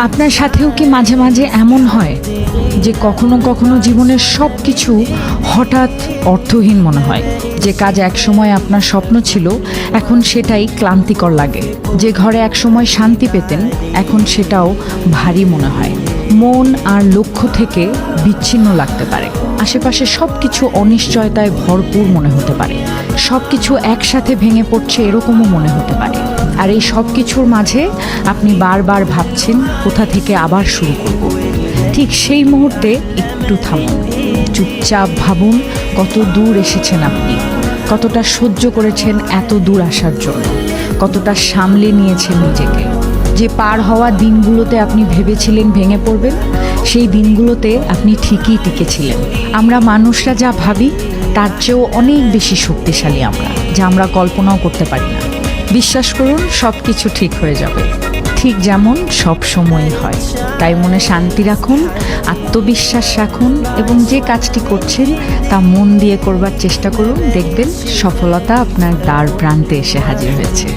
আপনার সাথেও কি মাঝে মাঝে এমন হয় যে কখনো কখনো জীবনের সব কিছু হঠাৎ অর্থহীন মনে হয়? যে কাজ একসময় আপনার স্বপ্ন ছিল, এখন সেটাই ক্লান্তিকর লাগে। যে ঘরে একসময় শান্তি পেতেন, এখন সেটাও ভারী মনে হয়। মন আর লক্ষ্য থেকে বিচ্ছিন্ন লাগতে পারে। আশেপাশে সব কিছু অনিশ্চয়তায় ভরপুর মনে হতে পারে। সব কিছু একসাথে ভেঙে পড়ছে এরকমও মনে হতে পারে। আর এই সব কিছুর মাঝে আপনি বারবার ভাবছেন কোথা থেকে আবার শুরু করব। ঠিক সেই মুহূর্তে একটু থামুন, চুপচাপ ভাবুন কত দূর এসেছেন আপনি, কতটা সহ্য করেছেন এত দূর আসার জন্য, কতটা সামলে নিয়েছেন নিজেকে। যে পার হওয়া দিনগুলোতে আপনি ভেবেছিলেন ভেঙে পড়বেন, সেই দিনগুলোতে আপনি ঠিকই টিকেছিলেন। আমরা মানুষরা যা ভাবি তার চেয়েও অনেক বেশি শক্তিশালী আমরা, যা আমরা কল্পনাও করতে পারি না। বিশ্বাস করুন, সব কিছু ঠিক হয়ে যাবে, ঠিক যেমন সব সময়ই হয়। তাই মনে শান্তি রাখুন, আত্মবিশ্বাস রাখুন এবং যে কাজটি করছেন তা মন দিয়ে করবার চেষ্টা করুন। দেখবেন সফলতা আপনার দ্বার প্রান্তে এসে হাজির হয়েছে।